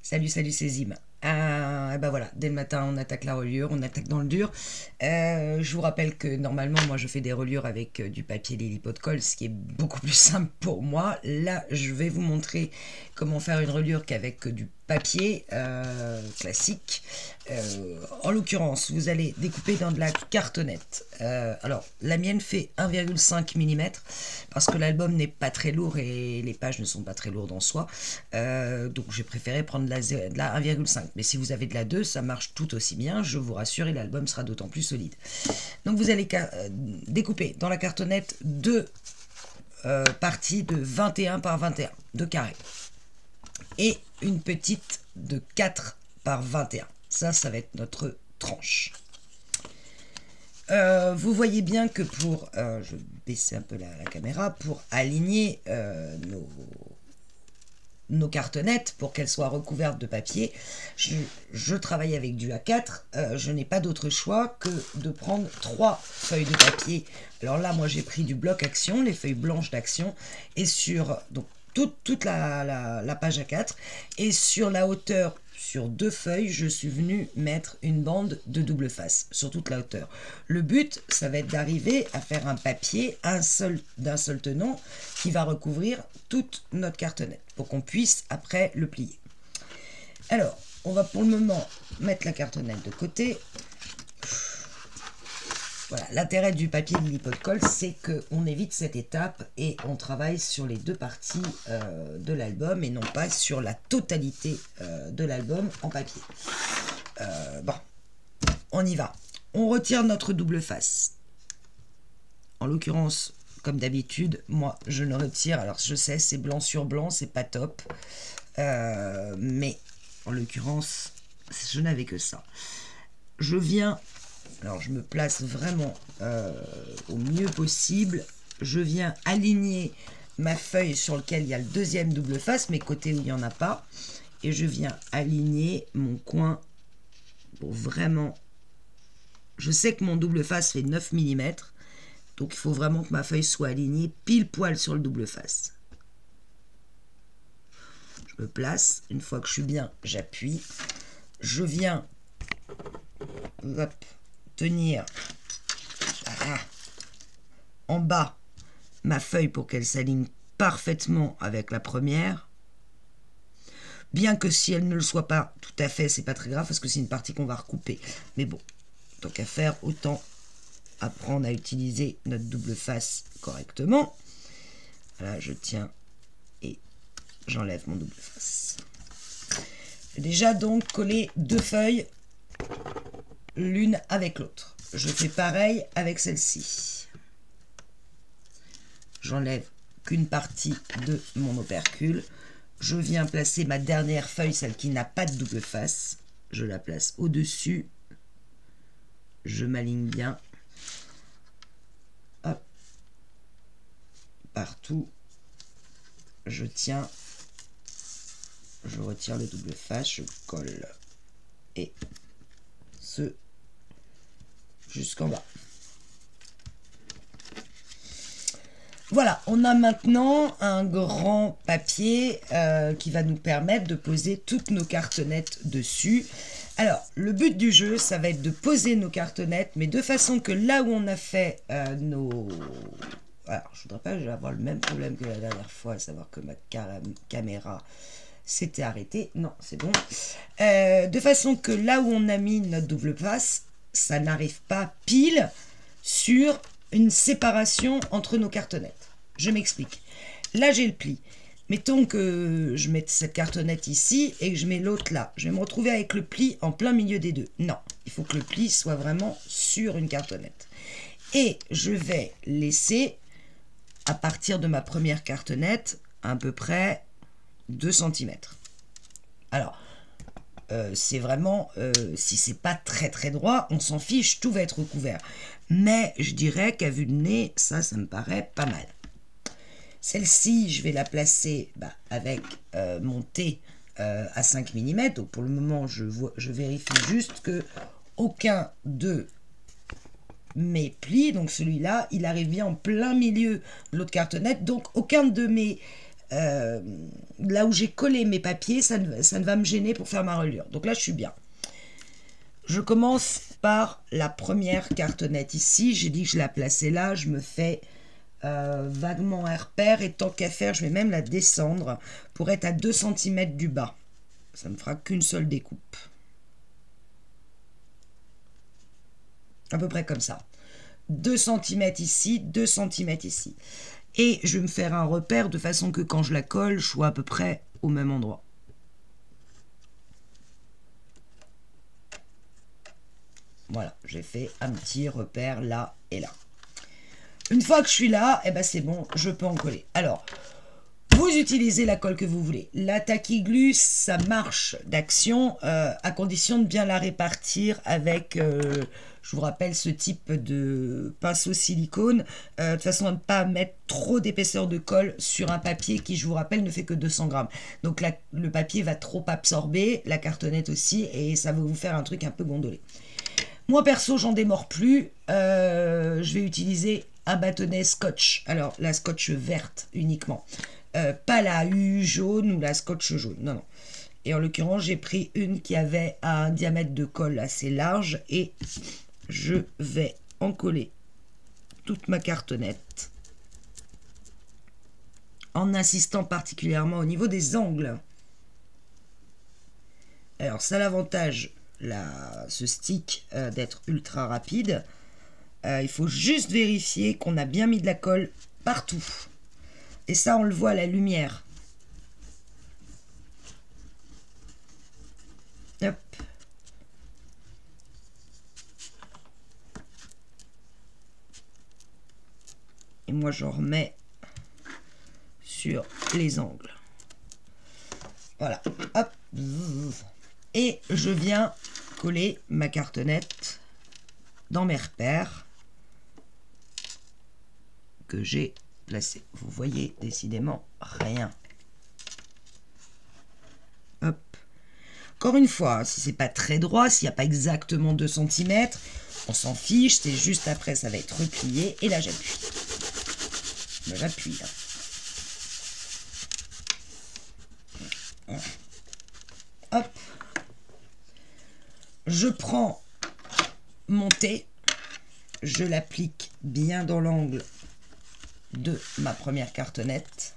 Salut, salut, c'est Zim. Et ben voilà, dès le matin, on attaque la reliure, on attaque dans le dur. Je vous rappelle que normalement, moi, je fais des reliures avec du papier Lilliput Colle, ce qui est beaucoup plus simple pour moi. Là, je vais vous montrer comment faire une reliure qu'avec du papier classique. En l'occurrence, vous allez découper dans de la cartonnette. Alors, la mienne fait 1,5 mm parce que l'album n'est pas très lourd et les pages ne sont pas très lourdes en soi. Donc, j'ai préféré prendre de la 1,5. Mais si vous avez de la 2, ça marche tout aussi bien, je vous rassure, et l'album sera d'autant plus solide. Donc, vous allez découper dans la cartonnette deux parties de 21 par 21, de carrés. Et une petite de 4 par 21. Ça va être notre tranche. Vous voyez bien que pour, je vais baisser un peu la caméra, pour aligner nos cartonnettes, pour qu'elles soient recouvertes de papier, je travaille avec du A4, je n'ai pas d'autre choix que de prendre 3 feuilles de papier. Alors là, moi j'ai pris du bloc action, les feuilles blanches d'action, et sur donc toute la page A4, et sur la hauteur, sur 2 feuilles, je suis venu mettre une bande de double face sur toute la hauteur. Le but, ça va être d'arriver à faire un papier d'un seul tenant qui va recouvrir toute notre cartonnette pour qu'on puisse après le plier. Alors, on va pour le moment mettre la cartonnette de côté. Voilà, l'intérêt du papier Lilliput Colle, c'est qu'on évite cette étape et on travaille sur les deux parties de l'album et non pas sur la totalité de l'album en papier. Bon, on y va. On retire notre double face. En l'occurrence, comme d'habitude, moi je le retire. Alors je sais, c'est blanc sur blanc, c'est pas top. Mais en l'occurrence, je n'avais que ça. Je viens... Alors, je me place vraiment au mieux possible. Je viens aligner ma feuille sur laquelle il y a le deuxième double face, mes côtés où il n'y en a pas. Et je viens aligner mon coin pour vraiment... Je sais que mon double face fait 9 mm. Donc, il faut vraiment que ma feuille soit alignée pile poil sur le double face. Je me place. Une fois que je suis bien, j'appuie. Je viens... Hop, tenir en bas ma feuille pour qu'elle s'aligne parfaitement avec la première, bien que si elle ne le soit pas tout à fait, c'est pas très grave parce que c'est une partie qu'on va recouper, mais bon, tant qu'à faire, autant apprendre à utiliser notre double face correctement. Voilà, je tiens et j'enlève mon double face. J'ai déjà donc collé 2 feuilles l'une avec l'autre. Je fais pareil avec celle-ci. J'enlève qu'une partie de mon opercule. Je viens placer ma dernière feuille, celle qui n'a pas de double face. Je la place au-dessus. Je m'aligne bien. Hop. Partout. Je tiens. Je retire le double face. Je colle. Et ce jusqu'en bas. Voilà, on a maintenant un grand papier qui va nous permettre de poser toutes nos cartonnettes dessus. Alors, le but du jeu, ça va être de poser nos cartonnettes, mais de façon que là où on a fait nos... Alors, je voudrais pas avoir le même problème que la dernière fois, à savoir que ma caméra s'était arrêtée. Non, c'est bon. De façon que là où on a mis notre double face, ça n'arrive pas pile sur une séparation entre nos cartonnettes. Je m'explique. Là, j'ai le pli. Mettons que je mette cette cartonnette ici et que je mets l'autre là. Je vais me retrouver avec le pli en plein milieu des deux. Non, il faut que le pli soit vraiment sur une cartonnette. Et je vais laisser, à partir de ma première cartonnette, à peu près 2 cm. Alors, c'est vraiment, si c'est pas très très droit, on s'en fiche, tout va être recouvert. Mais je dirais qu'à vue de nez, ça me paraît pas mal. Celle-ci, je vais la placer avec mon T à 5 mm. Donc pour le moment, je vérifie juste que aucun de mes plis, donc celui-là, il arrive bien en plein milieu de l'autre cartonnette. Donc aucun de mes là où j'ai collé mes papiers, ça ne va me gêner pour faire ma reliure. Donc là, je suis bien. Je commence par la première cartonnette ici. J'ai dit que je la plaçais là. Je me fais vaguement un repère. Et tant qu'à faire, je vais même la descendre pour être à 2 cm du bas. Ça ne me fera qu'une seule découpe. À peu près comme ça. 2 cm ici, 2 cm ici. Et je vais me faire un repère de façon que quand je la colle, je sois à peu près au même endroit. Voilà, j'ai fait un petit repère là et là. Une fois que je suis là, eh ben c'est bon, je peux en coller. Alors, vous utilisez la colle que vous voulez. La Tacky Glue, ça marche d'action à condition de bien la répartir avec, je vous rappelle, ce type de pinceau silicone, de façon à ne pas mettre trop d'épaisseur de colle sur un papier qui, je vous rappelle, ne fait que 200 grammes. Donc le papier va trop absorber, la cartonnette aussi, et ça va vous faire un truc un peu gondolé. Moi, perso, j'en démords plus. Je vais utiliser un bâtonnet scotch. Alors, la scotch verte uniquement. Pas la U jaune ou la scotch jaune. Non, non. Et en l'occurrence, j'ai pris une qui avait un diamètre de colle assez large. Et je vais en coller toute ma cartonnette. En insistant particulièrement au niveau des angles. Alors, ça a l'avantage... ce stick d'être ultra rapide. Il faut juste vérifier qu'on a bien mis de la colle partout. Et ça, on le voit à la lumière. Hop. Et moi, j'en remets sur les angles. Voilà. Hop. Et je viens coller ma cartonnette dans mes repères que j'ai placés. Vous voyez décidément rien. Hop. Encore une fois, si c'est pas très droit, s'il n'y a pas exactement 2 cm, on s'en fiche, c'est juste après ça va être replié. Et là j'appuie. J'appuie là. Hop. Je prends mon thé, je l'applique bien dans l'angle de ma première cartonnette.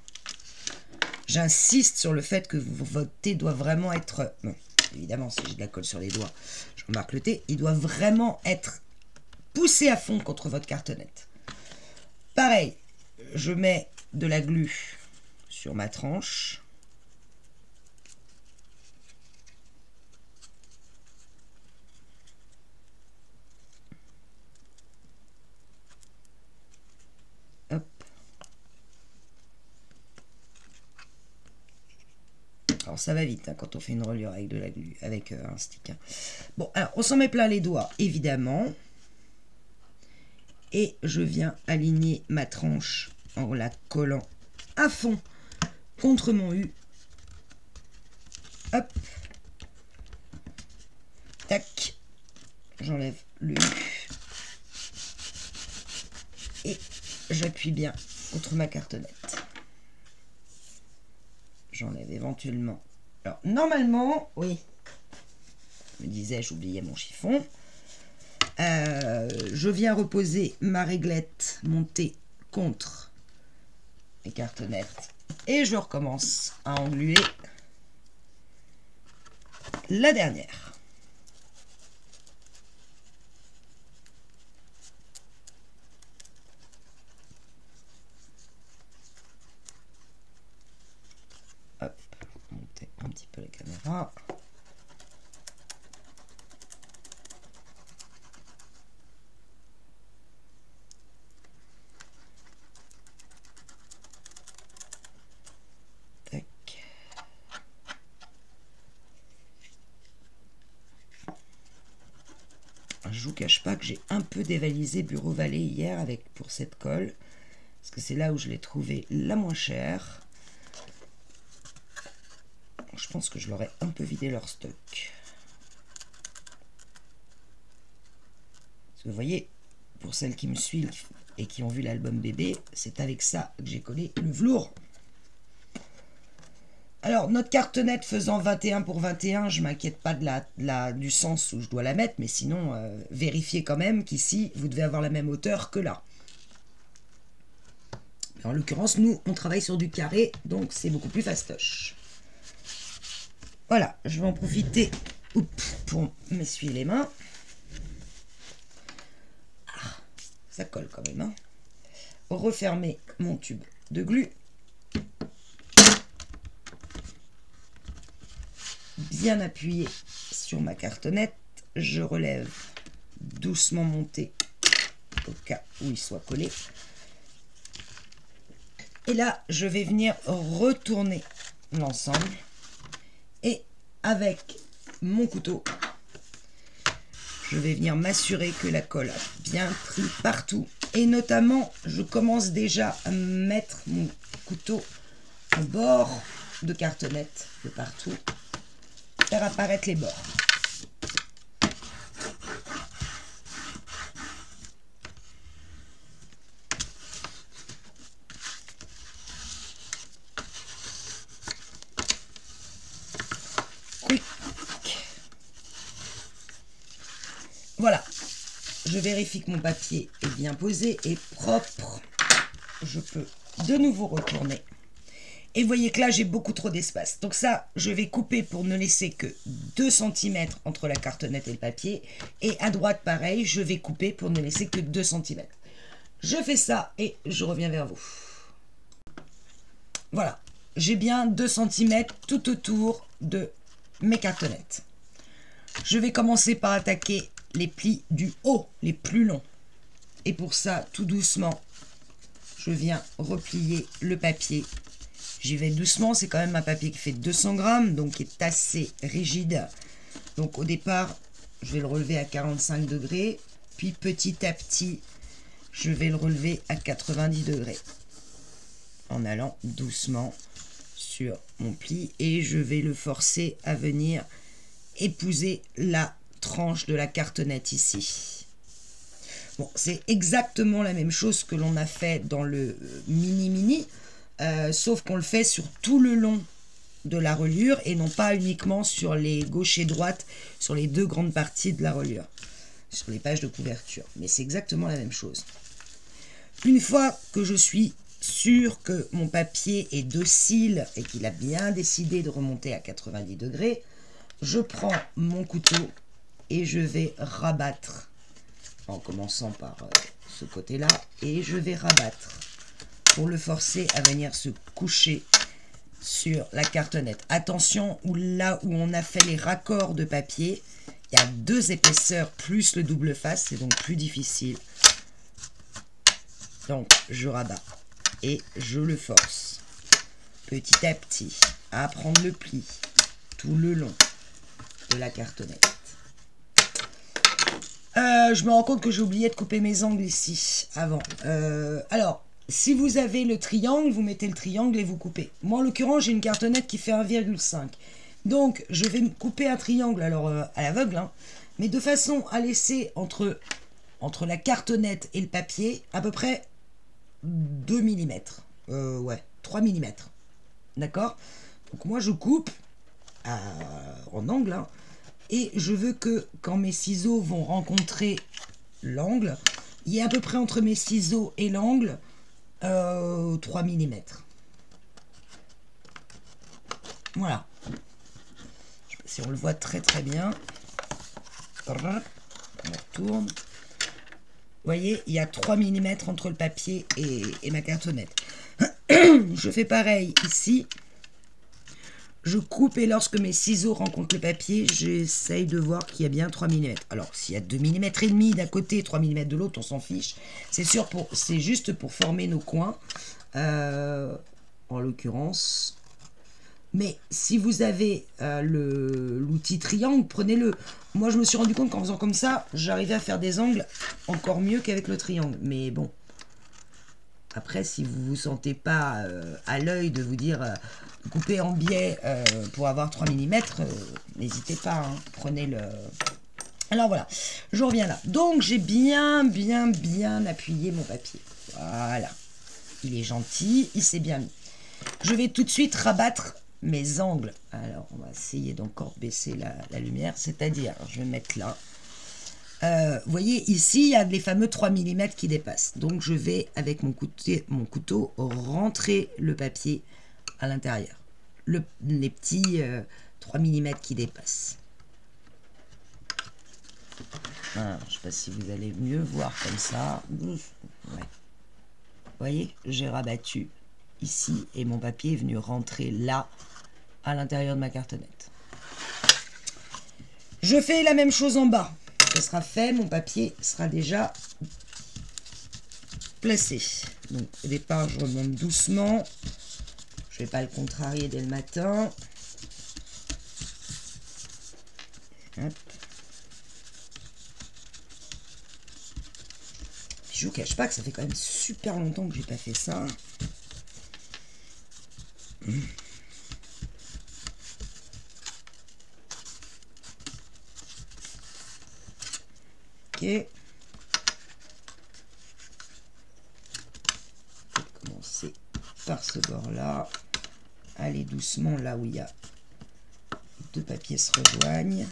J'insiste sur le fait que votre thé doit vraiment être... Bon, évidemment, si j'ai de la colle sur les doigts, je remarque le thé. Il doit vraiment être poussé à fond contre votre cartonnette. Pareil, je mets de la glu sur ma tranche. Alors ça va vite hein, quand on fait une reliure avec de la glu, avec un stick. Hein. Bon, alors on s'en met plein les doigts, évidemment. Et je viens aligner ma tranche en la collant à fond contre mon U. Hop. Tac. J'enlève le U. Et j'appuie bien contre ma cartonnette. J'enlève éventuellement. Alors, normalement, oui. Je me disais, j'oubliais mon chiffon. Je viens reposer ma réglette montée contre mes cartonnettes. Et je recommence à engluer la dernière. Monter un petit peu la caméra. Tac. Je vous cache pas que j'ai un peu dévalisé Bureau Vallée hier pour cette colle. Parce que c'est là où je l'ai trouvé la moins chère. Je pense que je leur ai un peu vidé leur stock. Parce que vous voyez, pour celles qui me suivent et qui ont vu l'album bébé, c'est avec ça que j'ai collé le velours. Alors, notre cartonnette faisant 21 pour 21, je ne m'inquiète pas du sens où je dois la mettre, mais sinon, vérifiez quand même qu'ici, vous devez avoir la même hauteur que là. En l'occurrence, nous, on travaille sur du carré, donc c'est beaucoup plus fastoche. Voilà, je vais en profiter pour m'essuyer les mains. Ah, ça colle quand même. Hein. Refermer mon tube de glu. Bien appuyé sur ma cartonnette. Je relève doucement monté au cas où il soit collé. Et là, je vais venir retourner l'ensemble. Et avec mon couteau, je vais venir m'assurer que la colle a bien pris partout. Et notamment, je commence déjà à mettre mon couteau en bord de cartonnette de partout, faire apparaître les bords. Voilà, je vérifie que mon papier est bien posé et propre. Je peux de nouveau retourner. Et vous voyez que là, j'ai beaucoup trop d'espace. Donc ça, je vais couper pour ne laisser que 2 cm entre la cartonnette et le papier. Et à droite, pareil, je vais couper pour ne laisser que 2 cm. Je fais ça et je reviens vers vous. Voilà, j'ai bien 2 cm tout autour de mes cartonnettes. Je vais commencer par attaquer les plis du haut, les plus longs. Et pour ça, tout doucement, je viens replier le papier. J'y vais doucement, c'est quand même un papier qui fait 200 grammes, donc qui est assez rigide. Donc au départ, je vais le relever à 45 degrés, puis petit à petit, je vais le relever à 90 degrés. En allant doucement sur mon pli, et je vais le forcer à venir épouser la tranche de la cartonnette ici. Bon, c'est exactement la même chose que l'on a fait dans le mini-mini, sauf qu'on le fait sur tout le long de la reliure et non pas uniquement sur les gauche et droite, sur les 2 grandes parties de la reliure, sur les pages de couverture. Mais c'est exactement la même chose. Une fois que je suis sûr que mon papier est docile et qu'il a bien décidé de remonter à 90 degrés, je prends mon couteau et je vais rabattre en commençant par ce côté-là, et je vais rabattre pour le forcer à venir se coucher sur la cartonnette. Attention, là où on a fait les raccords de papier, il y a 2 épaisseurs plus le double face, c'est donc plus difficile. Donc je rabats et je le force petit à petit à prendre le pli tout le long de la cartonnette. Je me rends compte que j'ai oublié de couper mes angles ici avant. Alors, si vous avez le triangle, vous mettez le triangle et vous coupez. Moi, en l'occurrence, j'ai une cartonnette qui fait 1,5. Donc, je vais me couper un triangle, alors à l'aveugle, hein, mais de façon à laisser entre la cartonnette et le papier à peu près 2 mm. Ouais, 3 mm. D'accord? Donc, moi, je coupe en angle, hein. Et je veux que quand mes ciseaux vont rencontrer l'angle, il y ait à peu près entre mes ciseaux et l'angle 3 mm. Voilà. Je sais pas si on le voit très très bien. On retourne. Vous voyez, il y a 3 mm entre le papier et ma cartonnette. Je fais pareil ici. Je coupe et lorsque mes ciseaux rencontrent le papier, j'essaye de voir qu'il y a bien 3 mm. Alors, s'il y a 2 mm et demi d'un côté et 3 mm de l'autre, on s'en fiche. C'est juste pour former nos coins, en l'occurrence. Mais si vous avez l'outil triangle, prenez-le. Moi, je me suis rendu compte qu'en faisant comme ça, j'arrivais à faire des angles encore mieux qu'avec le triangle. Mais bon. Après, si vous ne vous sentez pas à l'œil de vous dire couper en biais pour avoir 3 mm, n'hésitez pas, hein, prenez le... Alors voilà, je reviens là. Donc, j'ai bien appuyé mon papier. Voilà. Il est gentil, il s'est bien mis. Je vais tout de suite rabattre mes angles. Alors, on va essayer d'encore baisser la lumière, c'est-à-dire, je vais mettre là. Vous voyez, ici, il y a les fameux 3 mm qui dépassent. Donc, je vais, avec mon couteau, rentrer le papier à l'intérieur. Les petits 3 mm qui dépassent. Alors, je ne sais pas si vous allez mieux voir comme ça. Ouais. Vous voyez, j'ai rabattu ici et mon papier est venu rentrer là, à l'intérieur de ma cartonnette. Je fais la même chose en bas. Ce sera fait, mon papier sera déjà placé. Donc au départ, je remonte doucement. Je ne vais pas le contrarier dès le matin. Hop. Puis je vous cache pas que ça fait quand même super longtemps que j'ai pas fait ça. Ok. Je vais commencer par ce bord-là. Aller doucement là où il y a deux papiers se rejoignent.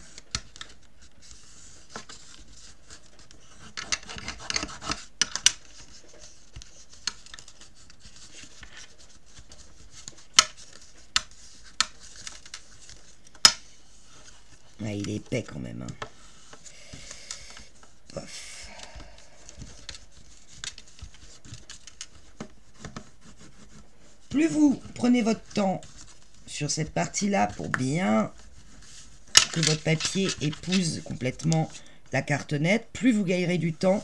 Ouais, il est épais quand même. Hein. Pof. Plus vous prenez votre temps sur cette partie-là pour bien que votre papier épouse complètement la cartonnette, plus vous gagnerez du temps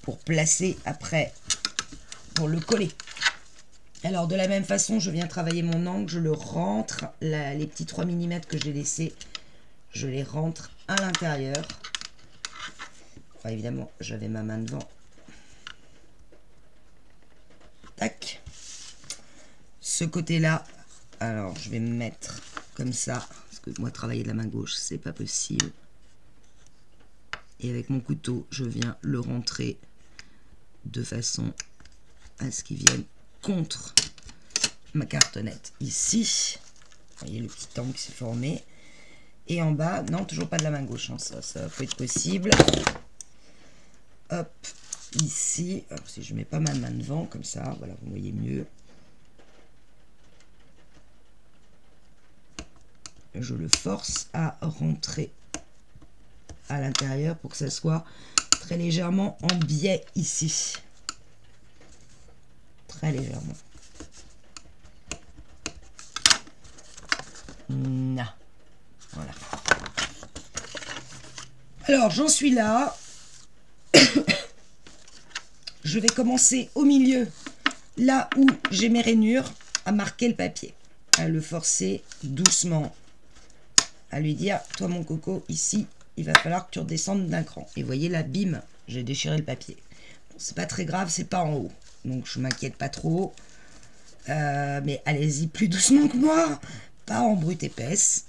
pour placer après, pour le coller. Alors de la même façon, je viens travailler mon angle, je le rentre, les petits 3 mm que j'ai laissés, je les rentre à l'intérieur. Enfin, évidemment, j'avais ma main devant. Tac. Ce côté-là, alors je vais me mettre comme ça, parce que moi travailler de la main gauche, c'est pas possible. Et avec mon couteau, je viens le rentrer de façon à ce qu'il vienne contre ma cartonnette. Ici, vous voyez le petit angle qui s'est formé. Et en bas, non, toujours pas de la main gauche, hein, ça peut être possible. Hop, ici, alors si je mets pas ma main devant, comme ça, voilà, vous voyez mieux. Je le force à rentrer à l'intérieur pour que ça soit très légèrement en biais ici. Très légèrement. Non. Voilà. Alors, j'en suis là. Je vais commencer au milieu, là où j'ai mes rainures, à marquer le papier. À le forcer doucement. À lui dire, toi mon coco, ici, il va falloir que tu redescendes d'un cran. Et vous voyez là, bim, j'ai déchiré le papier. Bon, c'est pas très grave, c'est pas en haut. Donc je m'inquiète pas trop. Mais allez-y plus doucement que moi. Pas en brute épaisse.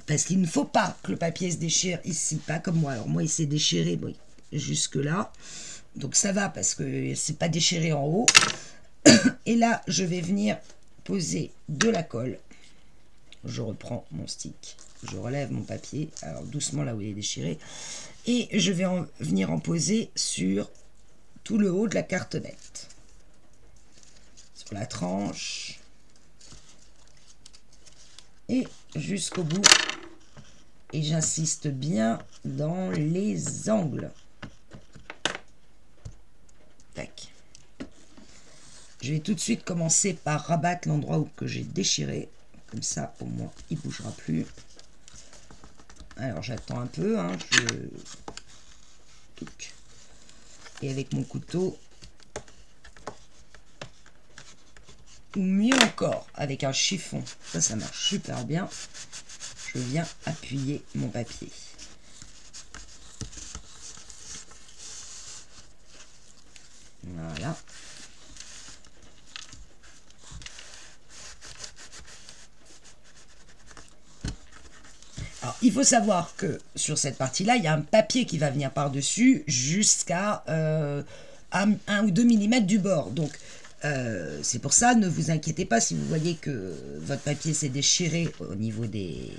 Parce qu'il ne faut pas que le papier se déchire ici, pas comme moi. Alors moi, il s'est déchiré bon, jusque là. Donc ça va parce que c'est pas déchiré en haut. Et là, je vais venir poser de la colle. Je reprends mon stick. Je relève mon papier. Alors doucement là où il est déchiré. Et je vais venir en poser sur tout le haut de la cartonnette. Sur la tranche. Et jusqu'au bout. Et j'insiste bien dans les angles. Tac. Je vais tout de suite commencer par rabattre l'endroit que j'ai déchiré. Comme ça, au moins, il ne bougera plus. Alors, j'attends un peu. Hein, et avec mon couteau, ou mieux encore, avec un chiffon, ça marche super bien. Je viens appuyer mon papier. Voilà. Alors, il faut savoir que sur cette partie-là, il y a un papier qui va venir par-dessus jusqu'à 1 ou 2 mm du bord. Donc, C'est pour ça, ne vous inquiétez pas si vous voyez que votre papier s'est déchiré au niveau des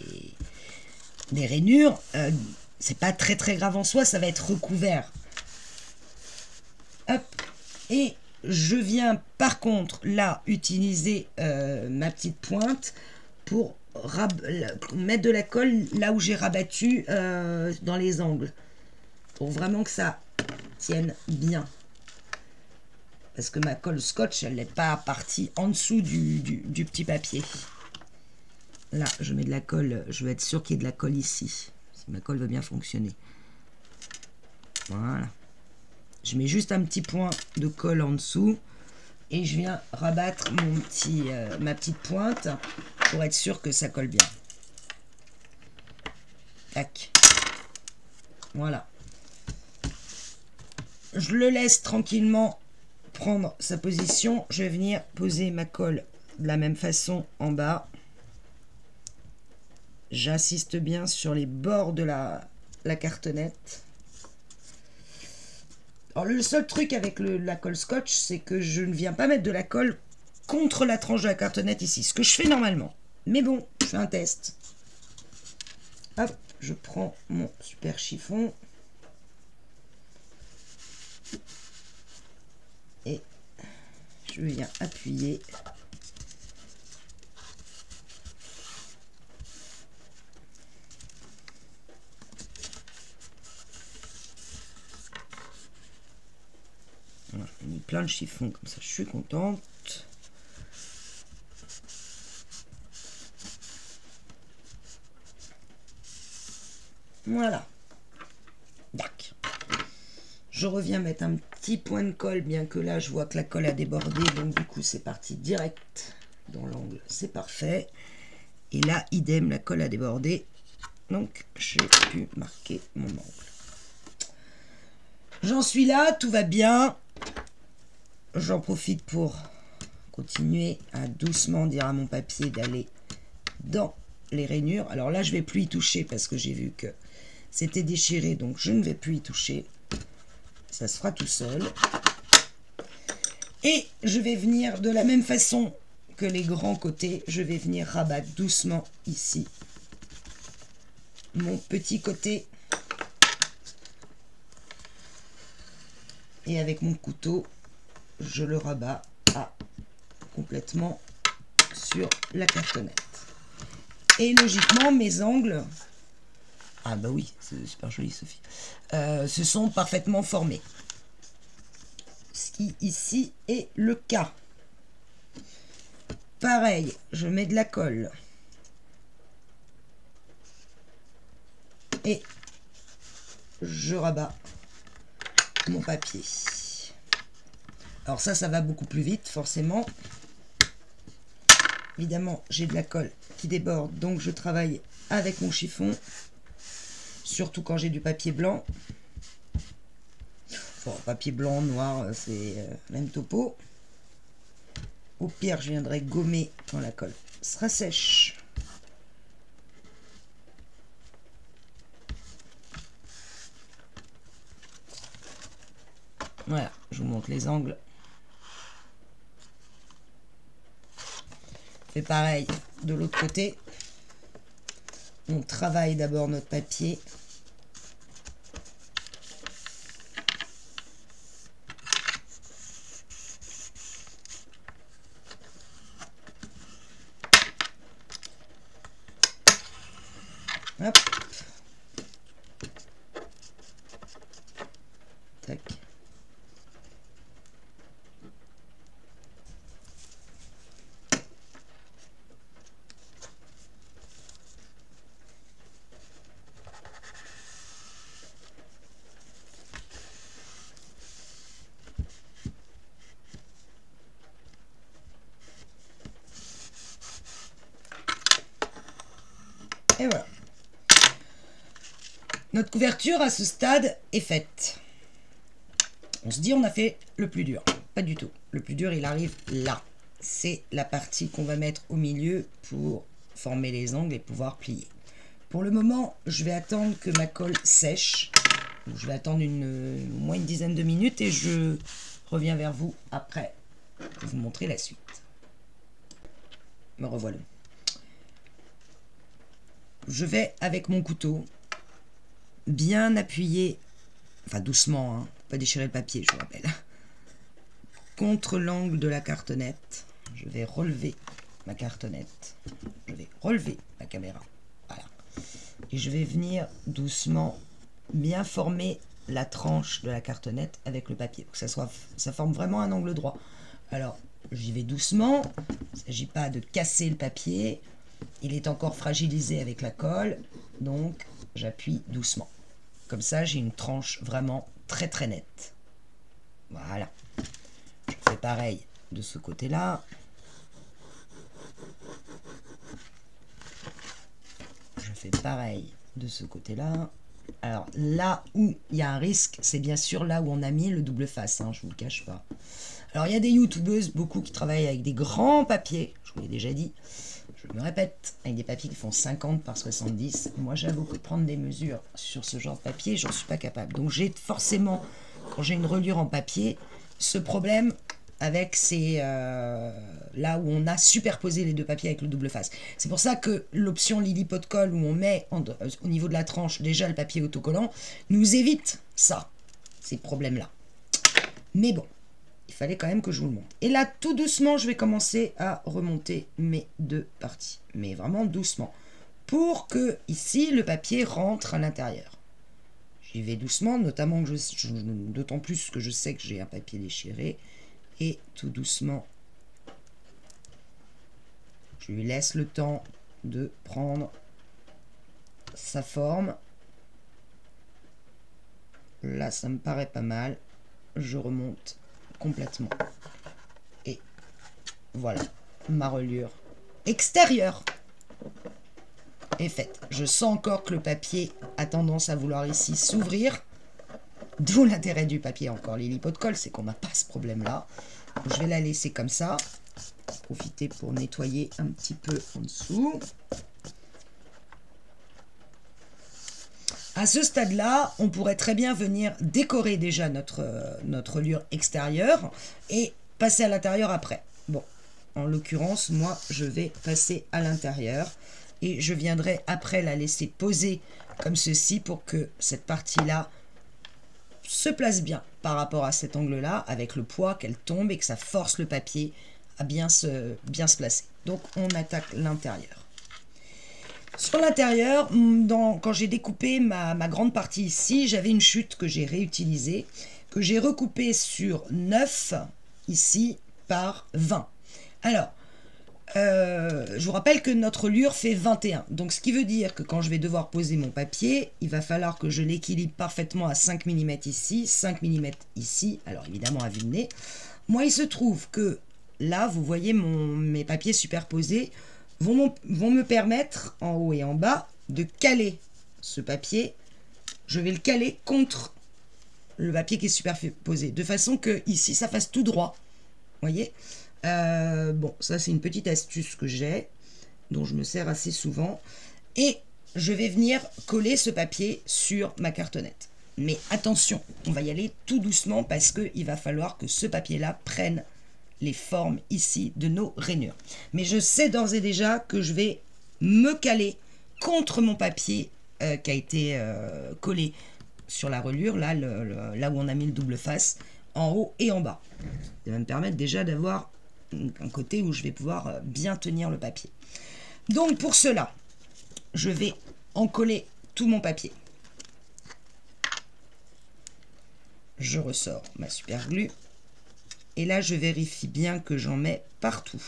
rainures. C'est pas très très grave en soi, ça va être recouvert. Hop. Et je viens par contre là utiliser ma petite pointe pour mettre de la colle là où j'ai rabattu dans les angles. Pour vraiment que ça tienne bien. Parce que ma colle scotch, elle n'est pas partie en dessous du petit papier. Là, je mets de la colle. Je veux être sûr qu'il y ait de la colle ici. Si ma colle veut bien fonctionner. Voilà. Je mets juste un petit point de colle en dessous. Et je viens rabattre ma petite pointe pour être sûr que ça colle bien. Tac. Voilà. Je le laisse tranquillement prendre sa position. Je vais venir poser ma colle de la même façon en bas. J'insiste bien sur les bords de la cartonnette. Alors le seul truc avec la colle scotch, c'est que je ne viens pas mettre de la colle contre la tranche de la cartonnette ici, ce que je fais normalement. Mais bon, je fais un test. Hop, je prends mon super chiffon. Et je viens appuyer. Voilà, j'ai mis plein de chiffons comme ça, je suis contente. Voilà. Dac. Je reviens mettre un petit point de colle, bien que là je vois que la colle a débordé, donc du coup c'est parti direct dans l'angle, c'est parfait. Et là, idem, la colle a débordé, donc j'ai pu marquer mon angle. J'en suis là, tout va bien. J'en profite pour continuer à doucement dire à mon papier d'aller dans les rainures. Alors là, je ne vais plus y toucher parce que j'ai vu que c'était déchiré, donc je ne vais plus y toucher. Ça se fera tout seul. Et je vais venir de la même façon que les grands côtés, je vais venir rabattre doucement ici mon petit côté. Et avec mon couteau, je le rabats complètement sur la cartonnette. Et logiquement, mes angles, ah bah oui, c'est super joli Sophie, se sont parfaitement formés. Ce qui ici est le cas. Pareil, je mets de la colle. Et je rabats mon papier. Alors ça va beaucoup plus vite, forcément. Évidemment, j'ai de la colle qui déborde, donc je travaille avec mon chiffon. Surtout quand j'ai du papier blanc. Bon, papier blanc, noir, c'est même topo. Au pire, je viendrai gommer quand la colle sera sèche. Voilà, je vous montre les angles. Et pareil, de l'autre côté, on travaille d'abord notre papier. Hop. Tac. Et voilà. Notre couverture à ce stade est faite. On se dit on a fait le plus dur. Pas du tout. Le plus dur, il arrive là. C'est la partie qu'on va mettre au milieu pour former les angles et pouvoir plier. Pour le moment, je vais attendre que ma colle sèche. Donc, je vais attendre au moins une dizaine de minutes et je reviens vers vous après Je vais vous montrer la suite. Me revoilà. Je vais avec mon couteau bien appuyer, enfin doucement, hein, pas déchirer le papier, je vous rappelle, contre l'angle de la cartonnette. Je vais relever ma cartonnette. Je vais relever ma caméra. Voilà. Et je vais venir doucement bien former la tranche de la cartonnette avec le papier. Pour que ça forme vraiment un angle droit. Alors, j'y vais doucement. Il ne s'agit pas de casser le papier. Il est encore fragilisé avec la colle. Donc, j'appuie doucement. Comme ça, j'ai une tranche vraiment très très nette. Voilà. Je fais pareil de ce côté-là. Je fais pareil de ce côté-là. Alors, là où il y a un risque, c'est bien sûr là où on a mis le double face, hein, je ne vous le cache pas. Alors, il y a des youtubeuses, beaucoup qui travaillent avec des grands papiers, je vous l'ai déjà dit. Je me répète, avec des papiers qui font 50 par 70. Moi, j'avoue que prendre des mesures sur ce genre de papier, j'en suis pas capable. Donc, j'ai forcément, quand j'ai une reliure en papier, ce problème avec ces là où on a superposé les deux papiers avec le double face. C'est pour ça que l'option Lily Pot de Colle, où on met au niveau de la tranche déjà le papier autocollant, nous évite ça, ces problèmes-là. Mais bon, il fallait quand même que je vous le montre. Et là, tout doucement, je vais commencer à remonter mes deux parties. Mais vraiment doucement. Pour que, ici, le papier rentre à l'intérieur. J'y vais doucement, notamment d'autant plus que je sais que j'ai un papier déchiré. Et tout doucement, je lui laisse le temps de prendre sa forme. Là, ça me paraît pas mal. Je remonte complètement. Et voilà, ma reliure extérieure est faite. Je sens encore que le papier a tendance à vouloir ici s'ouvrir. D'où l'intérêt du papier encore Lily Pot de Colle, c'est qu'on n'a pas ce problème-là. Je vais la laisser comme ça. Profiter pour nettoyer un petit peu en dessous. À ce stade-là, on pourrait très bien venir décorer déjà notre reliure extérieure et passer à l'intérieur après. Bon, en l'occurrence, moi, je vais passer à l'intérieur et je viendrai après la laisser poser comme ceci pour que cette partie-là se place bien par rapport à cet angle-là, avec le poids, qu'elle tombe et que ça force le papier à bien se placer. Donc, on attaque l'intérieur. Sur l'intérieur, quand j'ai découpé ma grande partie ici, j'avais une chute que j'ai réutilisée, que j'ai recoupée sur 9, ici, par 20. Alors, je vous rappelle que notre reliure fait 21. Donc, ce qui veut dire que quand je vais devoir poser mon papier, il va falloir que je l'équilibre parfaitement à 5 mm ici, 5 mm ici. Alors, évidemment, à vue de nez. Moi, il se trouve que là, vous voyez mes papiers superposés vont me permettre, en haut et en bas, de caler ce papier. Je vais le caler contre le papier qui est superposé, de façon que ici, ça fasse tout droit. Vous voyez ? Bon, ça c'est une petite astuce que j'ai, dont je me sers assez souvent. Et je vais venir coller ce papier sur ma cartonnette. Mais attention, on va y aller tout doucement parce qu'il va falloir que ce papier-là prenne les formes ici de nos rainures. Mais je sais d'ores et déjà que je vais me caler contre mon papier qui a été collé sur la reliure, là, là où on a mis le double face, en haut et en bas. Ça va me permettre déjà d'avoir un côté où je vais pouvoir bien tenir le papier. Donc pour cela, je vais encoller tout mon papier. Je ressors ma super glue. Et là, je vérifie bien que j'en mets partout.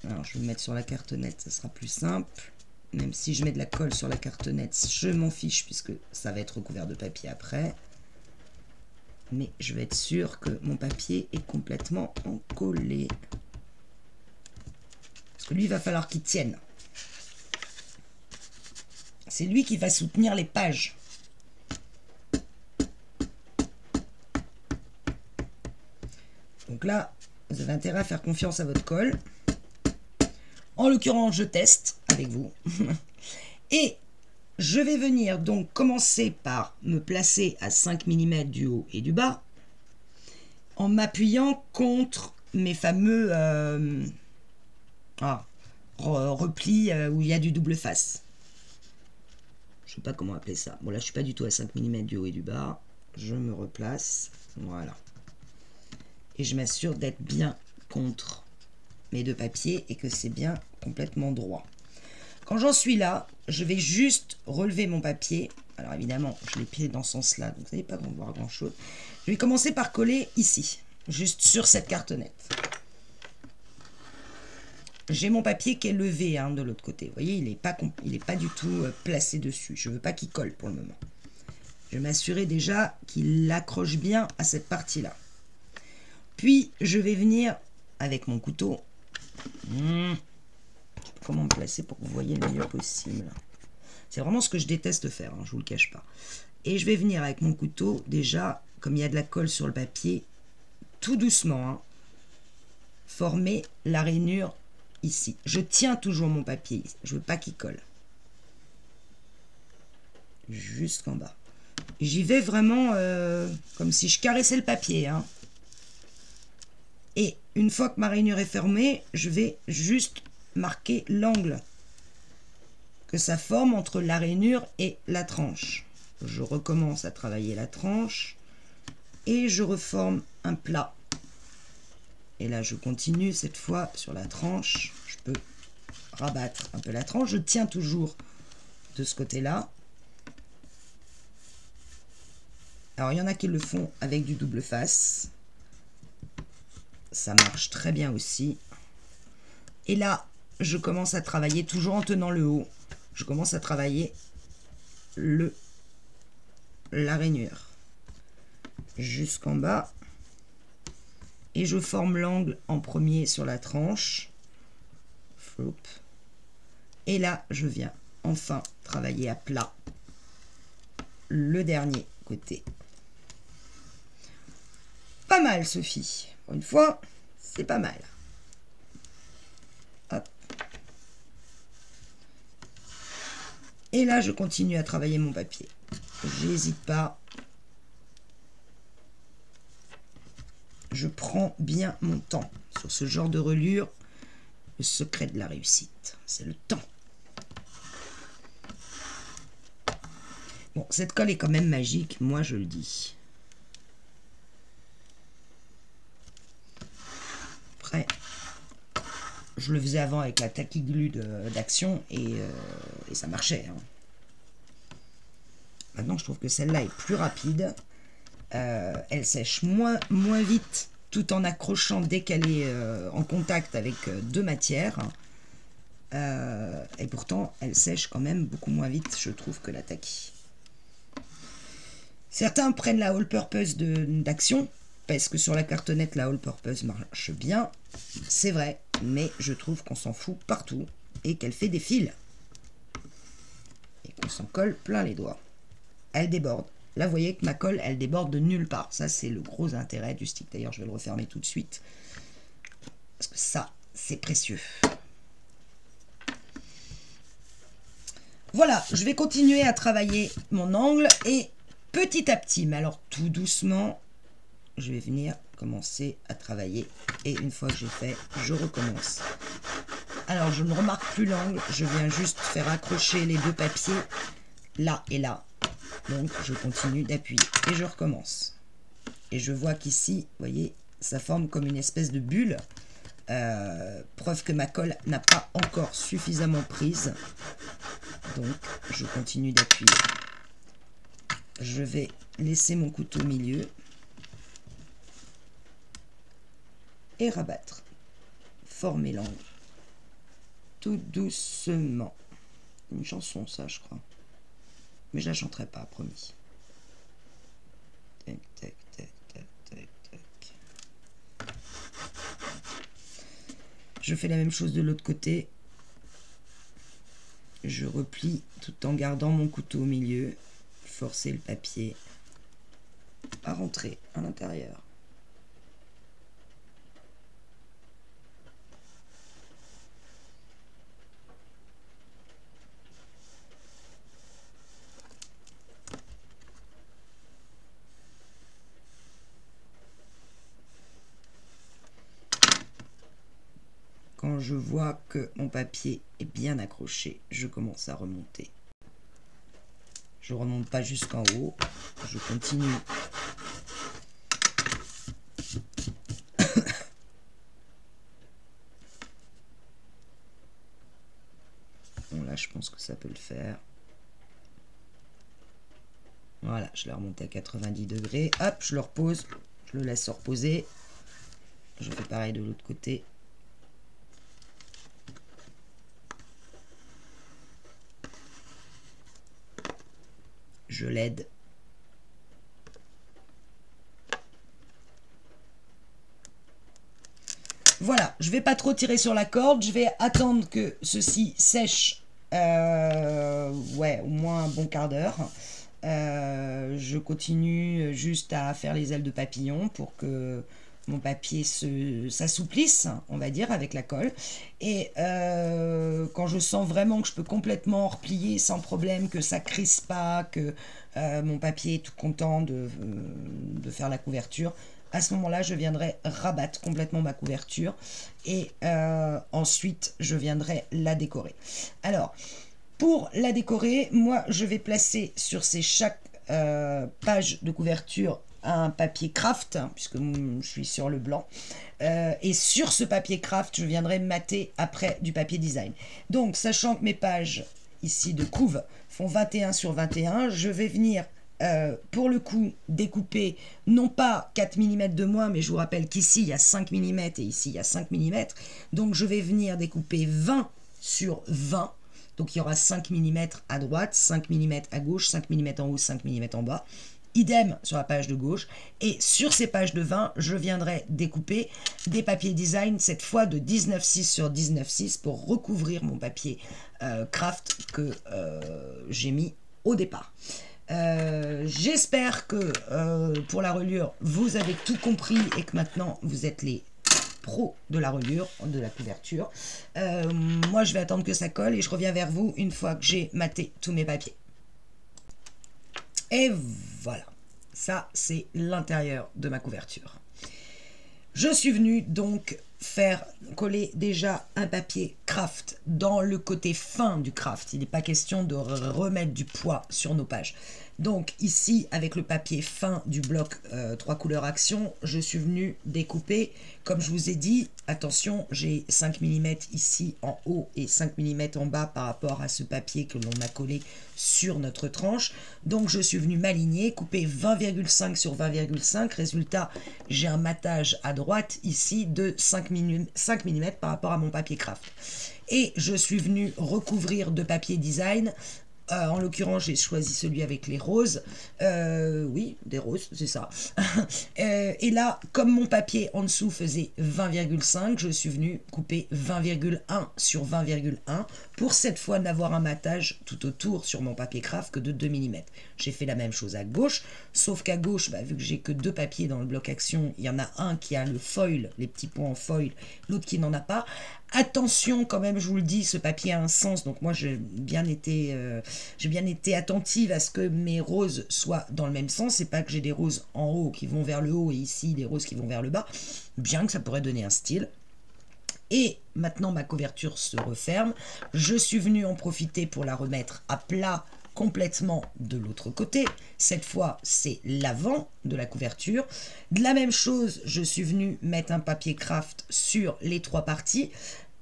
Alors, je vais le mettre sur la cartonnette, ça sera plus simple. Même si je mets de la colle sur la cartonnette, je m'en fiche puisque ça va être recouvert de papier après. Mais je vais être sûr que mon papier est complètement encollé. Parce que lui, il va falloir qu'il tienne. C'est lui qui va soutenir les pages. Donc là, vous avez intérêt à faire confiance à votre colle. En l'occurrence, je teste avec vous. Et je vais venir donc commencer par me placer à 5 mm du haut et du bas en m'appuyant contre mes fameux replis où il y a du double face. Je ne sais pas comment appeler ça. Bon là je suis pas du tout à 5 mm du haut et du bas. Je me replace. Voilà. Et je m'assure d'être bien contre mes deux papiers et que c'est bien complètement droit. Quand j'en suis là, je vais juste relever mon papier. Alors évidemment, je l'ai plié dans ce sens-là, donc vous n'allez pas voir grand-chose. Je vais commencer par coller ici, juste sur cette cartonnette. J'ai mon papier qui est levé de l'autre côté. Vous voyez, il n'est pas du tout placé dessus. Je ne veux pas qu'il colle pour le moment. Je vais m'assurer déjà qu'il accroche bien à cette partie-là. Puis, je vais venir avec mon couteau. Comment me placer pour que vous voyez le mieux possible. C'est vraiment ce que je déteste faire, je vous le cache pas. Et je vais venir avec mon couteau, déjà, comme il y a de la colle sur le papier, tout doucement, former la rainure ici. Je tiens toujours mon papier, je veux pas qu'il colle. Jusqu'en bas. J'y vais vraiment comme si je caressais le papier. Et une fois que ma rainure est fermée, je vais juste marquer l'angle que ça forme entre la rainure et la tranche. Je recommence à travailler la tranche et je reforme un plat. Et là, je continue cette fois sur la tranche. Je peux rabattre un peu la tranche. Je tiens toujours de ce côté-là. Alors, il y en a qui le font avec du double face. Ça marche très bien aussi. Et là, je commence à travailler, toujours en tenant le haut. Je commence à travailler la rainure jusqu'en bas. Et je forme l'angle en premier sur la tranche. Et là, je viens enfin travailler à plat le dernier côté. Pas mal, Sophie. Pour une fois, c'est pas mal. Hop. Et là, je continue à travailler mon papier. J'hésite pas. Je prends bien mon temps. Sur ce genre de reliure, le secret de la réussite, c'est le temps. Bon, cette colle est quand même magique, moi je le dis. Après, je le faisais avant avec la Tacky Glue d'Action et ça marchait. Maintenant, je trouve que celle-là est plus rapide. Elle sèche moins vite tout en accrochant dès qu'elle est en contact avec deux matières. Et pourtant, elle sèche quand même beaucoup moins vite, je trouve, que la Tacky. Certains prennent la All Purpose d'Action, parce que sur la cartonnette, la All Purpose marche bien. C'est vrai, mais je trouve qu'on s'en fout partout et qu'elle fait des fils. Et qu'on s'en colle plein les doigts. Elle déborde. Là, vous voyez que ma colle, elle déborde de nulle part. Ça, c'est le gros intérêt du stick. D'ailleurs, je vais le refermer tout de suite. Parce que ça, c'est précieux. Voilà, je vais continuer à travailler mon angle. Et petit à petit, mais alors tout doucement, je vais venir commencer à travailler. Et une fois que j'ai fait, je recommence. Alors, je ne remarque plus l'angle. Je viens juste faire accrocher les deux papiers là et là. Donc, je continue d'appuyer et je recommence. Et je vois qu'ici, vous voyez, ça forme comme une espèce de bulle. Preuve que ma colle n'a pas encore suffisamment prise. Donc, je continue d'appuyer. Je vais laisser mon couteau au milieu. Et rabattre. Former l'angle. Tout doucement. Une chanson, ça, je crois. Mais je la chanterai pas, promis. Tac, tac, tac, tac, tac, tac. Je fais la même chose de l'autre côté. Je replie tout en gardant mon couteau au milieu. Forcer le papier à rentrer à l'intérieur. quand je vois que mon papier est bien accroché, je commence à remonter. Je ne remonte pas jusqu'en haut, je continue. Bon, là, je pense que ça peut le faire. Voilà, je l'ai remonté à 90 degrés. Hop, je le repose. Je le laisse se reposer. Je fais pareil de l'autre côté. Je l'aide. Voilà, je ne vais pas trop tirer sur la corde. Je vais attendre que ceci sèche. Ouais, au moins un bon quart d'heure. Je continue juste à faire les ailes de papillon pour que mon papier s'assouplisse, on va dire, avec la colle. Et quand je sens vraiment que je peux complètement replier sans problème, que ça crisse pas, que mon papier est tout content de faire la couverture, à ce moment-là, je viendrai rabattre complètement ma couverture et ensuite, je viendrai la décorer. Alors, pour la décorer, moi, je vais placer sur chaque page de couverture un papier craft, hein, puisque je suis sur le blanc. Et sur ce papier craft, je viendrai mater après du papier design. Donc, sachant que mes pages ici de couve font 21 sur 21, je vais venir pour le coup découper non pas 4 mm de moins, mais je vous rappelle qu'ici il y a 5 mm et ici il y a 5 mm. Donc, je vais venir découper 20 sur 20. Donc, il y aura 5 mm à droite, 5 mm à gauche, 5 mm en haut, 5 mm en bas. Idem sur la page de gauche. Et sur ces pages de 20, je viendrai découper des papiers design, cette fois de 19,6 sur 19,6 pour recouvrir mon papier craft que j'ai mis au départ. J'espère que pour la reliure, vous avez tout compris et que maintenant, vous êtes les pro de la reliure, de la couverture. Moi, je vais attendre que ça colle et je reviens vers vous une fois que j'ai maté tous mes papiers. Et voilà, ça c'est l'intérieur de ma couverture. Je suis venue donc faire coller déjà un papier craft dans le côté fin du craft. Il n'est pas question de remettre du poids sur nos pages. Donc ici, avec le papier fin du bloc 3 couleurs action, je suis venue découper, comme je vous ai dit, attention, j'ai 5 mm ici en haut et 5 mm en bas par rapport à ce papier que l'on a collé sur notre tranche. Donc je suis venue m'aligner, couper 20,5 sur 20,5. Résultat, j'ai un matage à droite ici de 5 mm par rapport à mon papier craft. Et je suis venue recouvrir de papier design. En l'occurrence, j'ai choisi celui avec les roses. Oui, des roses, c'est ça. Et là, comme mon papier en dessous faisait 20,5, je suis venue couper 20,1 sur 20,1 pour cette fois n'avoir un matage tout autour sur mon papier craft que de 2 mm. J'ai fait la même chose à gauche, sauf qu'à gauche, vu que j'ai que 2 papiers dans le bloc action, il y en a un qui a le foil, les petits points en foil, l'autre qui n'en a pas. Attention quand même, je vous le dis, ce papier a un sens, donc moi j'ai bien été attentive à ce que mes roses soient dans le même sens. C'est pas que j'ai des roses en haut qui vont vers le haut et ici des roses qui vont vers le bas, bien que ça pourrait donner un style. Et maintenant ma couverture se referme. Je suis venue en profiter pour la remettre à plat complètement de l'autre côté. Cette fois, c'est l'avant de la couverture. De la même chose, je suis venue mettre un papier craft sur les 3 parties,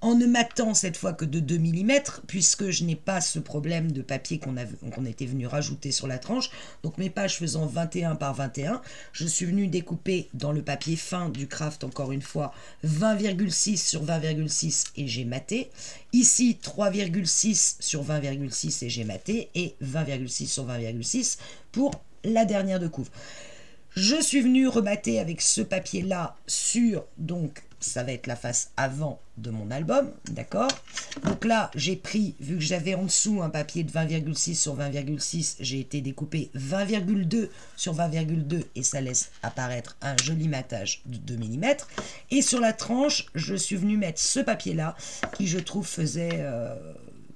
en ne matant cette fois que de 2 mm, puisque je n'ai pas ce problème de papier qu'on était venu rajouter sur la tranche. Donc mes pages faisant 21 par 21, je suis venu découper dans le papier fin du craft, encore une fois, 20,6 sur 20,6 et j'ai maté. Ici, 3,6 sur 20,6 et j'ai maté. Et 20,6 sur 20,6 pour la dernière de couve. Je suis venu remater avec ce papier-là sur, donc, ça va être la face avant de mon album, d'accord? Donc là, j'ai pris, vu que j'avais en dessous un papier de 20,6 sur 20,6, j'ai été découpé 20,2 sur 20,2 et ça laisse apparaître un joli matage de 2 mm. Et sur la tranche, je suis venu mettre ce papier-là qui, je trouve, faisait...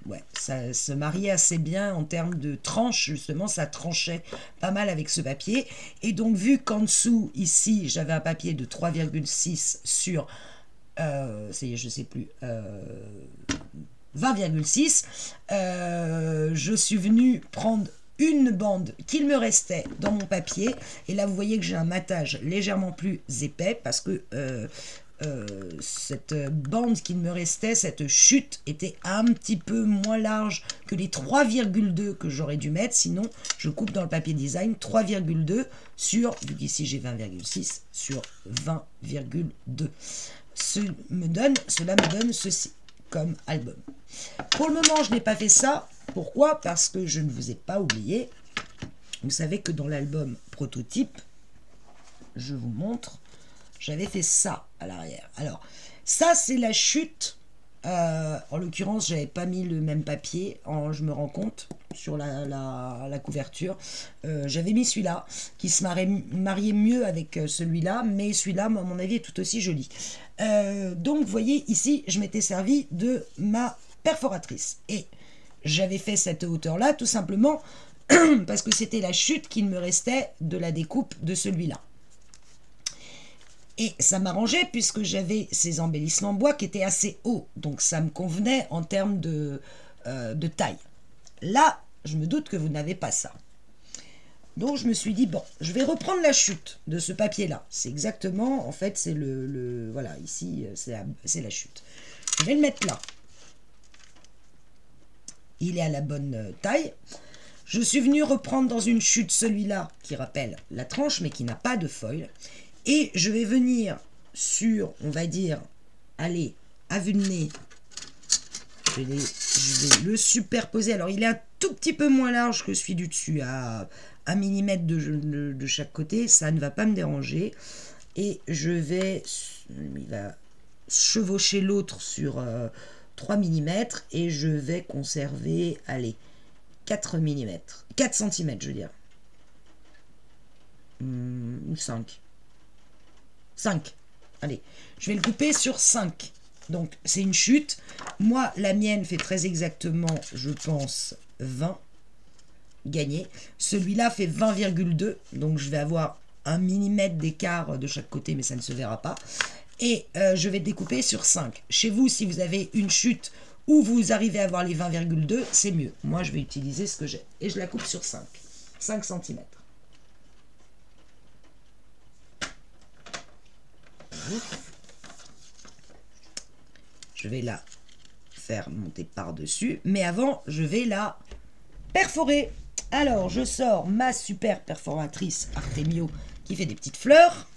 ouais, ça se mariait assez bien en termes de tranche, justement, ça tranchait pas mal avec ce papier. Et donc, vu qu'en dessous, ici, j'avais un papier de 3,6 sur ça y est, je sais plus, 20,6, je suis venue prendre une bande qu'il me restait dans mon papier, et là vous voyez que j'ai un matage légèrement plus épais parce que cette bande qu'il me restait, cette chute était un petit peu moins large que les 3,2 que j'aurais dû mettre, sinon je coupe dans le papier design 3,2 sur, vu qu'ici j'ai 20,6 sur 20,2. Cela me donne ceci comme album. Pour le moment, je n'ai pas fait ça. Pourquoi? Parce que je ne vous ai pas oublié. Vous savez que dans l'album prototype, je vous montre, j'avais fait ça à l'arrière. Alors, ça, c'est la chute. En l'occurrence, j'avais pas mis le même papier. Je me rends compte sur la couverture. J'avais mis celui-là qui se mariait mieux avec celui-là, mais celui-là, à mon avis, est tout aussi joli. Donc, vous voyez, ici, je m'étais servi de ma perforatrice. Et j'avais fait cette hauteur-là, tout simplement, parce que c'était la chute qu'il me restait de la découpe de celui-là. Et ça m'arrangeait puisque j'avais ces embellissements bois qui étaient assez hauts. Donc ça me convenait en termes de taille. Là, je me doute que vous n'avez pas ça. Donc je me suis dit, bon, je vais reprendre la chute de ce papier-là. C'est exactement, en fait, c'est voilà, ici, c'est la chute. Je vais le mettre là. Il est à la bonne taille. Je suis venu reprendre dans une chute celui-là qui rappelle la tranche, mais qui n'a pas de foil. Et je vais venir sur, on va dire, allez, à vue de nez, je vais le superposer. Alors, il est un tout petit peu moins large que celui du dessus, à 1 mm de chaque côté. Ça ne va pas me déranger. Et je vais, il va chevaucher l'autre sur 3 mm. Et je vais conserver, allez, 4 mm. 4 cm, je veux dire. Ou 5. 5. Allez, je vais le couper sur 5. Donc, c'est une chute. Moi, la mienne fait très exactement, je pense, 20. Gagné. Celui-là fait 20,2. Donc, je vais avoir 1 mm d'écart de chaque côté, mais ça ne se verra pas. Et je vais découper sur 5. Chez vous, si vous avez une chute où vous arrivez à avoir les 20,2, c'est mieux. Moi, je vais utiliser ce que j'ai. Et je la coupe sur 5. 5 cm. Je vais la faire monter par-dessus. Mais avant, je vais la perforer. Alors, je sors ma super perforatrice Artemio qui fait des petites fleurs.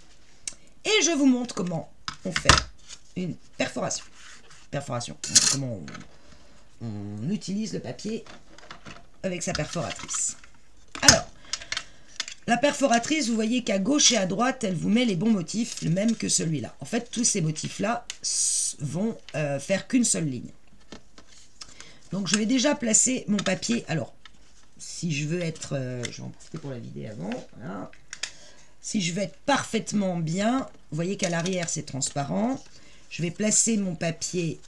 Et je vous montre comment on fait une perforation. Comment on utilise le papier avec sa perforatrice. Alors, la perforatrice, vous voyez qu'à gauche et à droite, elle vous met les bons motifs, le même que celui-là. En fait, tous ces motifs-là vont faire qu'une seule ligne. Donc, je vais déjà placer mon papier. Alors, si je veux être... je vais en profiter pour la vider avant. Voilà. Si je veux être parfaitement bien, vous voyez qu'à l'arrière, c'est transparent. Je vais placer mon papier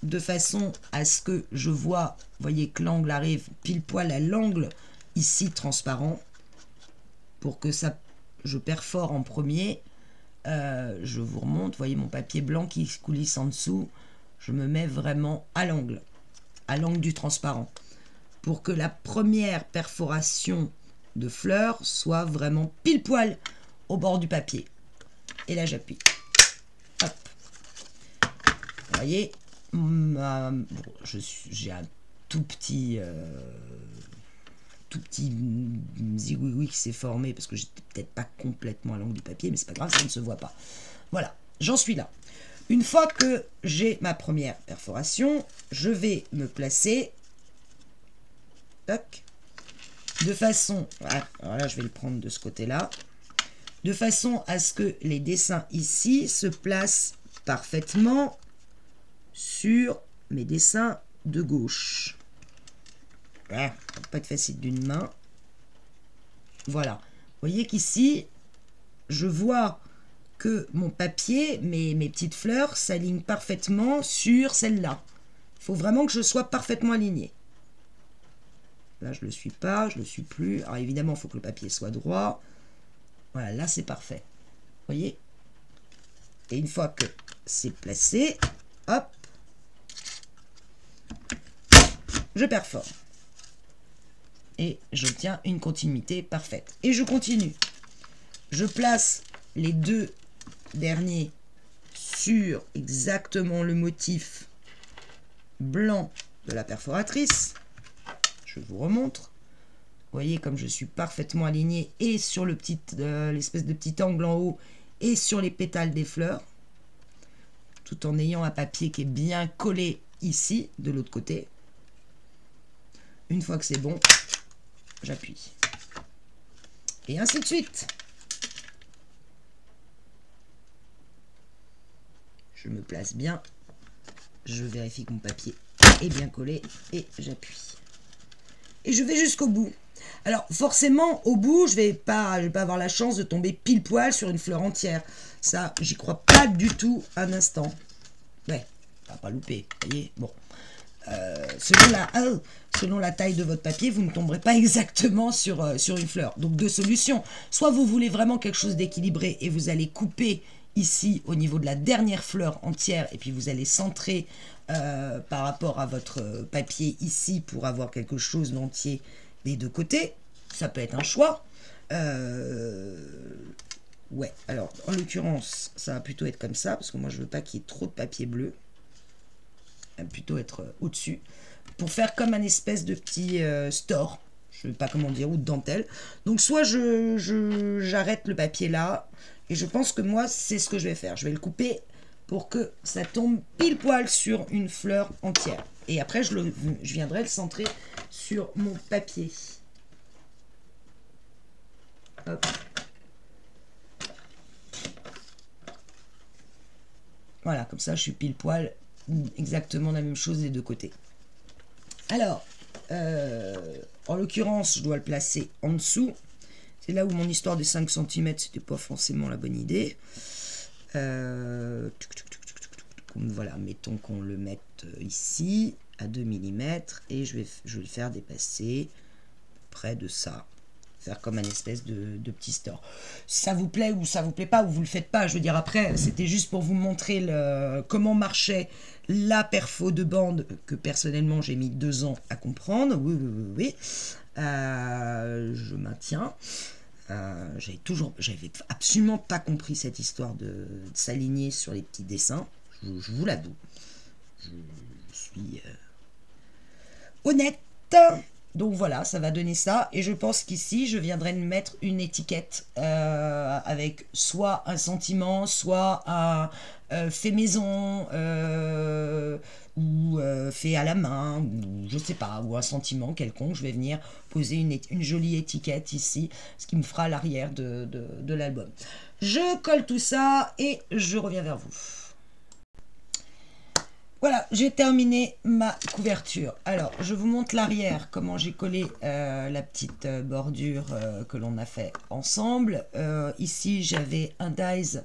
de façon à ce que je vois, vous voyez que l'angle arrive pile poil à l'angle ici transparent. Pour que ça, je perfore en premier, je vous remonte, vous voyez mon papier blanc qui coulisse en dessous, je me mets vraiment à l'angle du transparent, pour que la première perforation de fleurs soit vraiment pile poil au bord du papier. Et là j'appuie. Hop. Vous voyez, j'ai un tout petit zigouigoui qui s'est formé parce que j'étais peut-être pas complètement à l'angle du papier, mais c'est pas grave, ça ne se voit pas. Voilà, j'en suis là. Une fois que j'ai ma première perforation, je vais me placer, toc, de façon, voilà, alors là je vais le prendre de ce côté-là, de façon à ce que les dessins ici se placent parfaitement sur mes dessins de gauche. Voilà, ça va pas être facile d'une main. Voilà. Vous voyez qu'ici, je vois que mon papier, mes petites fleurs, s'alignent parfaitement sur celle-là. Il faut vraiment que je sois parfaitement aligné. Là, je ne le suis pas, je ne le suis plus. Alors évidemment, il faut que le papier soit droit. Voilà, là, c'est parfait. Vous voyez? Et une fois que c'est placé, hop, je perfore. Et j'obtiens une continuité parfaite. Et je continue. Je place les deux derniers sur exactement le motif blanc de la perforatrice. Je vous remontre. Vous voyez comme je suis parfaitement aligné et sur le petit, l'espèce de petit angle en haut et sur les pétales des fleurs, tout en ayant un papier qui est bien collé ici, de l'autre côté. Une fois que c'est bon, j'appuie. Et ainsi de suite. Je me place bien. Je vérifie que mon papier est bien collé et j'appuie. Et je vais jusqu'au bout. Alors forcément, au bout, je vais pas avoir la chance de tomber pile poil sur une fleur entière. Ça, j'y crois pas du tout un instant. Ouais, ça va pas louper, vous voyez. Bon, selon la taille de votre papier, vous ne tomberez pas exactement sur une fleur. Donc deux solutions. Soit vous voulez vraiment quelque chose d'équilibré et vous allez couper ici au niveau de la dernière fleur entière et puis vous allez centrer par rapport à votre papier ici pour avoir quelque chose d'entier des deux côtés. Ça peut être un choix. Ouais, alors en l'occurrence, ça va plutôt être comme ça parce que moi je veux pas qu'il y ait trop de papier bleu. Ça va plutôt être au-dessus pour faire comme un espèce de petit store. Je ne sais pas comment dire, ou de dentelle. Donc soit j'arrête le papier là et je pense que moi c'est ce que je vais faire. Je vais le couper pour que ça tombe pile poil sur une fleur entière. Et après, je viendrai le centrer sur mon papier. Hop. Voilà, comme ça, je suis pile poil exactement la même chose des deux côtés. Alors, en l'occurrence, je dois le placer en dessous. C'est là où mon histoire des 5 cm, c'était pas forcément la bonne idée. Voilà, mettons qu'on le mette ici à 2 mm et je vais le faire dépasser près de ça, faire comme un espèce de petit store. Ça vous plaît ou ça vous plaît pas ou vous le faites pas, je veux dire, après c'était juste pour vous montrer comment marchait la perfo de bande que personnellement j'ai mis 2 ans à comprendre. Oui. Je maintiens. J'avais absolument pas compris cette histoire de s'aligner sur les petits dessins. Je vous l'avoue. Je suis honnête. Donc voilà, ça va donner ça. Et je pense qu'ici, je viendrai mettre une étiquette avec soit un sentiment, soit un fait maison, ou fait à la main, ou je sais pas, ou un sentiment quelconque. Je vais venir poser une jolie étiquette ici, ce qui me fera l'arrière de l'album. Je colle tout ça et je reviens vers vous. Voilà, j'ai terminé ma couverture. Alors, je vous montre l'arrière, comment j'ai collé la petite bordure que l'on a fait ensemble. Ici, j'avais un dies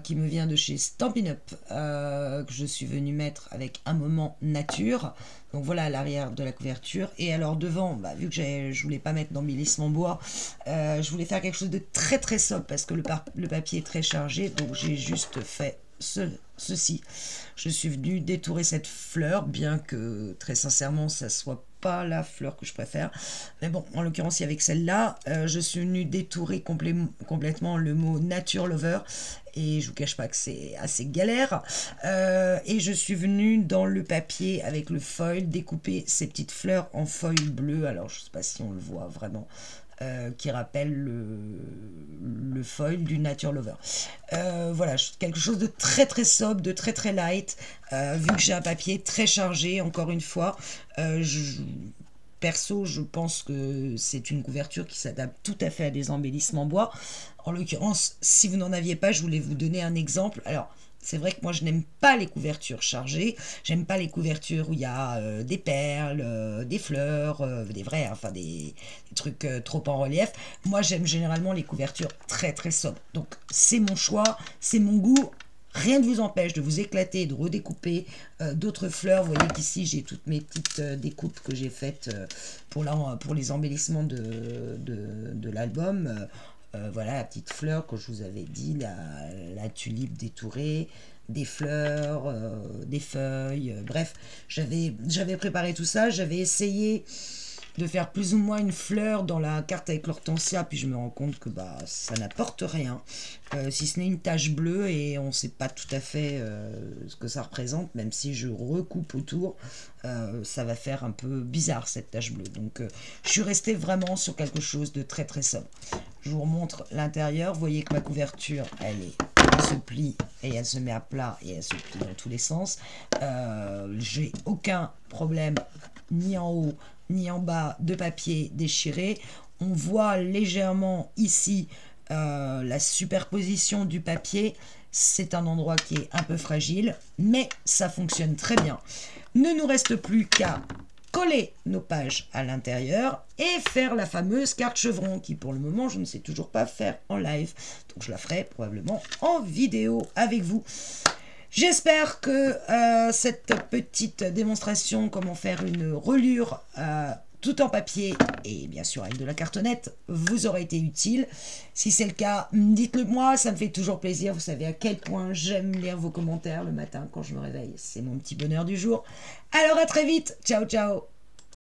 qui me vient de chez Stampin' Up, que je suis venue mettre avec un moment nature. Donc voilà l'arrière de la couverture. Et alors devant, vu que je voulais pas mettre d'embellissement bois, je voulais faire quelque chose de très très sobre parce que le papier est très chargé. Donc j'ai juste fait ceci. Je suis venue détourer cette fleur, bien que très sincèrement ça soit pas la fleur que je préfère, mais bon, en l'occurrence avec celle-là, je suis venue détourer complètement le mot Nature Lover, et je vous cache pas que c'est assez galère, et je suis venue dans le papier avec le foil découper ces petites fleurs en foil bleu. Alors je sais pas si on le voit vraiment, qui rappelle le foil du Nature Lover. Voilà, quelque chose de très très sobre, de très très light, vu que j'ai un papier très chargé, encore une fois. Perso, je pense que c'est une couverture qui s'adapte tout à fait à des embellissements bois. En l'occurrence, si vous n'en aviez pas, je voulais vous donner un exemple. Alors, c'est vrai que moi, je n'aime pas les couvertures chargées. J'aime pas les couvertures où il y a des perles, des fleurs, des vrais, enfin des trucs trop en relief. Moi, j'aime généralement les couvertures très très sobres. Donc, c'est mon choix, c'est mon goût. Rien ne vous empêche de vous éclater, de redécouper d'autres fleurs. Vous voyez qu'ici, j'ai toutes mes petites découpes que j'ai faites pour les embellissements de l'album. Voilà la petite fleur que je vous avais dit, la tulipe détourée, des fleurs, des feuilles, bref, j'avais préparé tout ça, j'avais essayé de faire plus ou moins une fleur dans la carte avec l'hortensia, puis je me rends compte que bah, ça n'apporte rien, si ce n'est une tache bleue, et on ne sait pas tout à fait ce que ça représente, même si je recoupe autour, ça va faire un peu bizarre cette tache bleue. Donc je suis restée vraiment sur quelque chose de très très sobre. Je vous remontre l'intérieur, vous voyez que ma couverture, elle se plie et elle se met à plat et elle se plie dans tous les sens. J'ai aucun problème ni en haut ni en bas de papier déchiré. On voit légèrement ici la superposition du papier. C'est un endroit qui est un peu fragile, mais ça fonctionne très bien. Ne nous reste plus qu'à coller nos pages à l'intérieur et faire la fameuse carte chevron qui pour le moment je ne sais toujours pas faire en live, donc je la ferai probablement en vidéo avec vous. J'espère que cette petite démonstration comment faire une reliure tout en papier et bien sûr avec de la cartonnette vous aura été utile. Si c'est le cas, dites-le moi, ça me fait toujours plaisir. Vous savez à quel point j'aime lire vos commentaires le matin quand je me réveille. C'est mon petit bonheur du jour. Alors à très vite, ciao ciao.